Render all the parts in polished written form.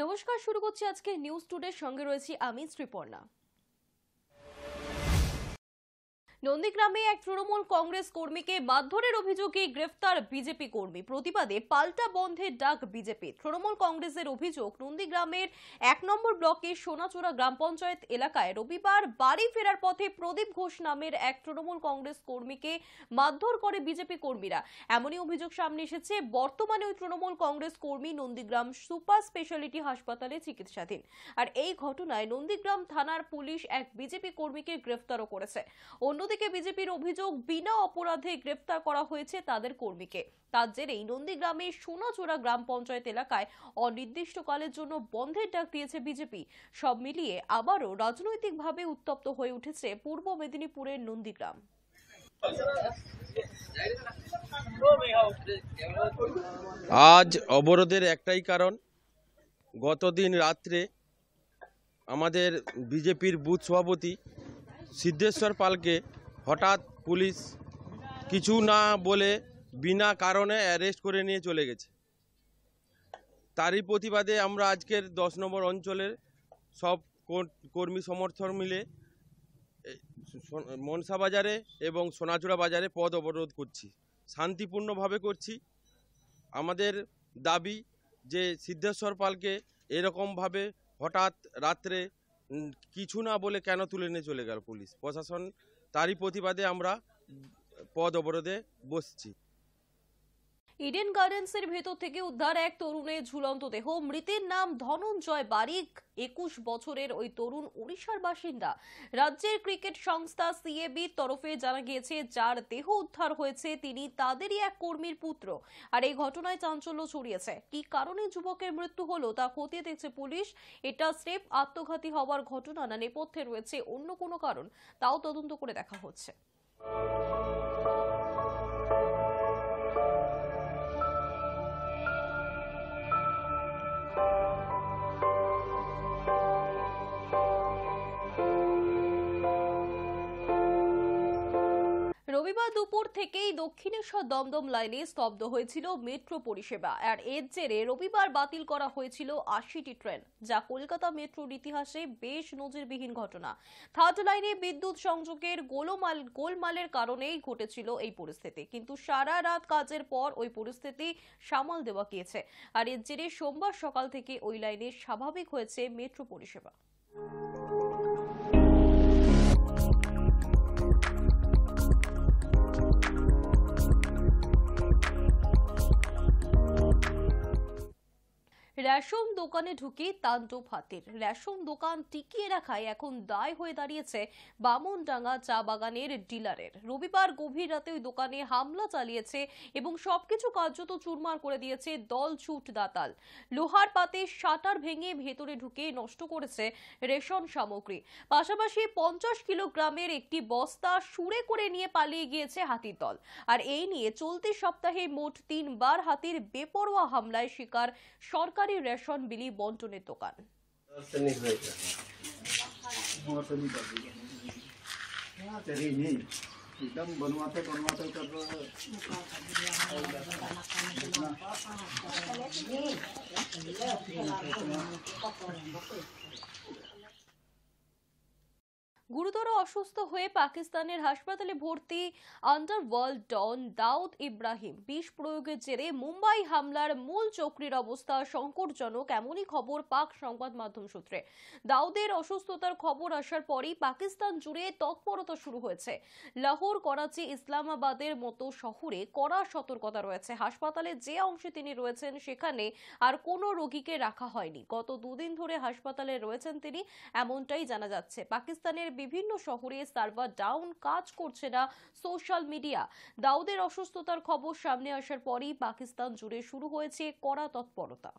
নমস্কার, শুরু করছি আজকে নিউজ টুডের সঙ্গে রয়েছি আমি শ্রীপর্ণা। নন্দীগ্রামে এক তৃণমূল কংগ্রেস কর্মীকে মারধরের অভিযোগে গ্রেফতার বিজেপি কর্মী। প্রতিবাদে পাল্টা বন্ধের ডাক বিজেপি। তৃণমূল কংগ্রেসের অভিযোগ, নন্দীগ্রামের ১ নম্বর ব্লকের সোনাচূড়া গ্রাম পঞ্চায়েত এলাকায় রবিবার বাড়ি ফেরার পথে প্রদীপ ঘোষ নামের এক তৃণমূল কংগ্রেস কর্মীকে মারধর করে বিজেপি কর্মীরা। এমনই অভিযোগ সামনে এসেছে। বর্তমানে ওই তৃণমূল কংগ্রেস কর্মী নন্দীগ্রাম সুপার স্পেশালিটি হাসপাতালে চিকিৎসাধীন। আর এই ঘটনায় নন্দীগ্রাম থানার পুলিশ এক বিজেপি কর্মীকে গ্রেফতারও করেছে। অন্যদিকে বিজেপির অভিযোগ, বিনা অপরাধে গ্রেফতার করা হয়েছে তাদের কর্মীকে। তার জেরেই নন্দীগ্রামের সোনাচূড়া গ্রাম পঞ্চায়েত এলাকায় অনির্দিষ্টকালের জন্য বন্ধের ডাক দিয়েছে বিজেপি। সব মিলিয়ে আবারও রাজনৈতিকভাবে উত্তপ্ত হয়ে উঠেছে পূর্ব মেদিনীপুরের নন্দীগ্রাম। আজ অবরোধের একটাই কারণ, গতদিন রাত্রে আমাদের বিজেপির বুথ সভাপতি সিদ্ধেশ্বর পালকে হঠাৎ পুলিশ কিছু না বলে বিনা কারণে অ্যারেস্ট করে নিয়ে চলে গেছে। তারই প্রতিবাদে আমরা আজকের 10 নম্বর অঞ্চলের সব কর্মী সমর্থক মিলে মনসা বাজারে এবং সোনাচূড়া বাজারে পথ অবরোধ করছি। শান্তিপূর্ণভাবে করছি। আমাদের দাবি যে সিদ্ধেশ্বর পালকে এরকমভাবে হঠাৎ রাত্রে কিছু না বলে কেন তুলে নিয়ে চলে গেল পুলিশ প্রশাসন, তারই প্রতিবাদে আমরা পথ অবরোধে বসছি। ইডেন গার্ডেন্সের ভেতর থেকে উদ্ধার এক তরুণের ঝুলন্ত দেহ। মৃতের নাম ধনঞ্জয় বারিক। 21 বছরের ওই তরুণ ওড়িশার বাসিন্দা। রাজ্যের ক্রিকেট সংস্থা সিএবির তরফে জানা গিয়েছে, যার দেহ উদ্ধার হয়েছে তিনি তাদেরই এক কর্মীর পুত্র। আর এই ঘটনায় চাঞ্চল্য ছড়িয়েছে। কি কারণে যুবকের মৃত্যু হলো তা খতিয়ে দেখছে পুলিশ। এটা স্রেফ আত্মঘাতী হওয়ার ঘটনা না নেপথ্যে রয়েছে অন্য কোনো কারণ, তাও তদন্ত করে দেখা হচ্ছে। রবিবার দুপুর থেকেই দক্ষিণেশ্বর দমদম লাইনে স্তব্ধ হয়েছিল মেট্রো পরিষেবা। আর এর জেরে রবিবার বাতিল করা হয়েছিল 80টি ট্রেন, যা কলকাতা মেট্রোর ইতিহাসে বেশ নজিরবিহীন ঘটনা। থার্ড লাইনে বিদ্যুৎ সংযোগের গোলমালের কারণেই ঘটেছিল এই পরিস্থিতি, কিন্তু সারা রাত কাজের পর ওই পরিস্থিতি সামাল দেওয়া গিয়েছে। আর এর জেরে সোমবার সকাল থেকে ওই লাইনে স্বাভাবিক হয়েছে মেট্রো পরিষেবা। রেশন দোকানে ঢুকে তাণ্ডব হাতির। রেশন দোকান টিকিয়ে রাখায় এখন দায় হয়ে দাঁড়িয়েছে বামনডাঙ্গা চা বাগানের ডিলারের। রবিবার গভীর রাতে ওই দোকানে হামলা চালিয়েছে এবং সবকিছু কার্যত চুরমার করে দিয়েছে দলছুট দাতাল। লোহার পাতে শাটার ভেঙে ভেতরে ঢুকে নষ্ট করেছে রেশন সামগ্রী। পাশাপাশি 50 কিলোগ্রামের একটি বস্তা সুরে করে নিয়ে পালিয়ে গিয়েছে হাতির দল। আর এই নিয়ে চলতি সপ্তাহে মোট 3 বার হাতির বেপরোয়া হামলায় শিকার সরকারি রেশন বিলি বন্টনের দোকান। গুরুতর অসুস্থ হয়ে পাকিস্তানের হাসপাতালে ভর্তি আন্ডারওয়ার্ল্ড ডন দাউদ ইব্রাহিম। বিষ প্রয়োগের জেরে মুম্বাই হামলার মূল চক্রীর অবস্থা সংকটজনক, এমনই খবর পাক সংবাদ মাধ্যম সূত্রে। দাউদের অসুস্থতার খবর আসার পরই পাকিস্তান জুড়ে তৎপরতা শুরু হয়েছে। লাহোর, করাচি, ইসলামাবাদের মতো শহরে কড়া সতর্কতা রয়েছে। হাসপাতালে যে অংশে তিনি রয়েছেন সেখানে আর কোনো রোগীকে রাখা হয়নি। গত 2 দিন ধরে হাসপাতালে রয়েছেন তিনি, এমনটাই জানা যাচ্ছে। পাকিস্তানের বিভিন্ন শহরে সার্ভার ডাউন, কাজ করছে না সোশ্যাল মিডিয়া। দাউদের অসুস্থতার খবর সামনে আসার পরই পাকিস্তান জুড়ে শুরু হয়েছে কড়া তৎপরতা।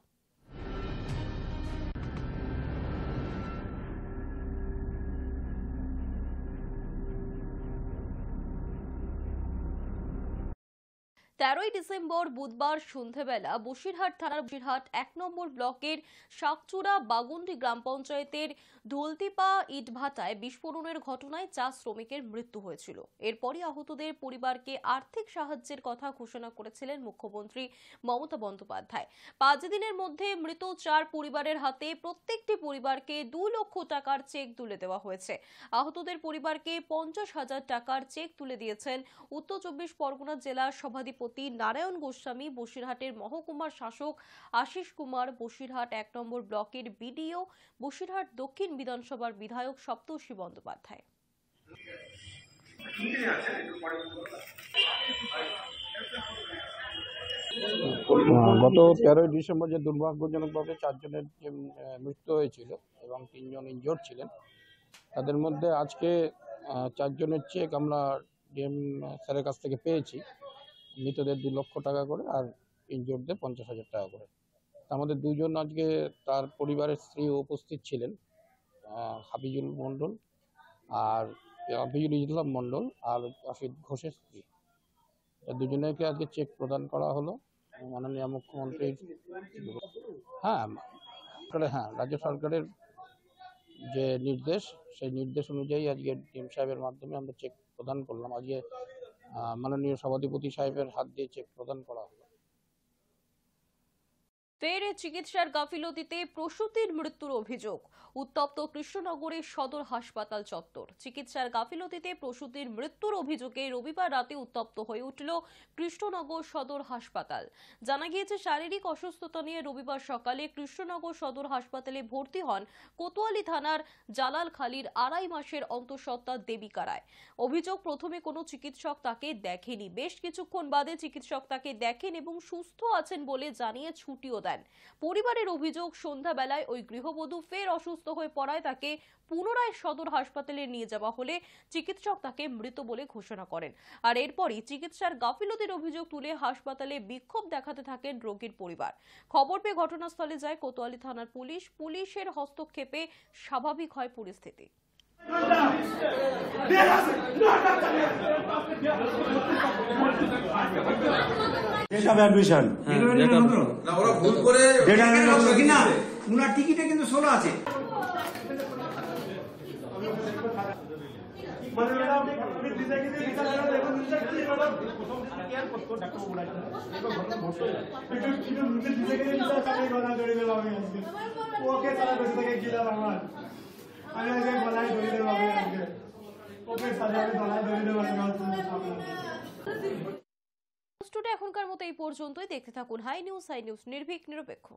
13ই ডিসেম্বর বুধবার সন্ধেবেলা বসিরহাট থানার বসিরহাট 1 নম্বর ব্লকের শাকচুরা বাগুন্ডি গ্রাম পঞ্চায়েতের ধুলতিপা ইটভাটায় বিস্ফোরণের ঘটনায় 4 শ্রমিকের মৃত্যু হয়েছিল। এরপরই আহতদের পরিবারকে আর্থিক সাহায্যের কথা ঘোষণা করেছিলেন মুখ্যমন্ত্রী মমতা বন্দ্যোপাধ্যায়। 5 দিনের মধ্যে মৃত 4 পরিবারের হাতে প্রত্যেকটি পরিবারকে 2 লক্ষ টাকার চেক তুলে দেওয়া হয়েছে। আহতদের পরিবারকে 50,000 টাকার চেক তুলে দিয়েছেন উত্তর 24 পরগনা জেলার সভাধিপতি নারায়ণ গোস্বামী, বসিরহাটের মহকুমার শাসক আশিস কুমার, বসিরহাট 1 নম্বর ব্লকের বিডিও, বসিরহাট দক্ষিণ বিধানসভার বিধায়ক সপ্তর্ষি বন্দ্যোপাধ্যায়। গত 13ই ডিসেম্বর যে দুর্ভাগ্যজনকভাবে 4 জনের যে মৃত্যু হয়েছিল এবং 3 জন ইনজোর্ড ছিলেন, তাদের মধ্যে আজকে 4 জনের চেক আমরা ডিএম স্যারের কাছ থেকে পেয়েছি। মৃতদের 2 লক্ষ টাকা করে আর ইনজোর্ডদের 50,000 টাকা করে। আমাদের 2 জন আজকে তার পরিবারের স্ত্রী উপস্থিত ছিলেন, হাফিজুল মণ্ডল আর হাফিজুল ইসলাম মণ্ডল আর আশিস ঘোষের স্ত্রী। দুজনেকে আজকে চেক প্রদান করা হলো মাননীয় মুখ্যমন্ত্রীর রাজ্য সরকারের যে নির্দেশ, সেই নির্দেশ অনুযায়ী আজকে ডিএম সাহেবের মাধ্যমে আমরা চেক প্রদান করলাম। আজকে মাননীয় সভাধিপতি সাহেবের হাত দিয়ে চেক প্রদান করা হলো। ফের চিকিৎসার গাফিলতিতে প্রসূতির মৃত্যুর অভিযোগ। উত্তপ্ত কৃষ্ণনগরের সদর হাসপাতাল চত্বর। চিকিৎসার গাফিলতিতে প্রসূতির মৃত্যুর অভিযোগে রবিবার রাতে উত্তপ্ত হয়ে উঠল কৃষ্ণনগর সদর হাসপাতাল। জানা গিয়েছে, শারীরিক অসুস্থতা নিয়ে রবিবার সকালে কৃষ্ণনগর সদর হাসপাতালে ভর্তি হন কোতোয়ালি থানার জালালখালীর 2.5 মাসের অন্তঃসত্ত্বা দেবিকা রায়। অভিযোগ, প্রথমে কোনো চিকিৎসক তাকে দেখেনি। বেশ কিছুক্ষণ বাদে চিকিৎসক তাকে দেখেন এবং সুস্থ আছেন বলে জানিয়ে ছুটিও দেন। পরিবারের অভিযোগ, সন্ধ্যাবেলায় ওই গৃহবধূ ফের অসুস্থ হয়ে পড়ায় তাকে পুনরায় সদর হাসপাতালে নিয়ে যাওয়া হলে চিকিৎসক তাকে মৃত বলে ঘোষণা করেন। আর এরপরই চিকিৎসার গাফিলতির অভিযোগ তুলে হাসপাতালে বিক্ষোভ দেখাতে থাকেন রোগীর পরিবার। খবর পেয়ে ঘটনাস্থলে যায় কোতোয়ালি থানার পুলিশ। পুলিশের হস্তক্ষেপে স্বাভাবিক হয় পরিস্থিতি। উনার টিকিটে কিন্তু 16 আছে। এখনকার মতো এই পর্যন্তই। দেখতে থাকুন হাই নিউজ নির্ভীক নিরপেক্ষ।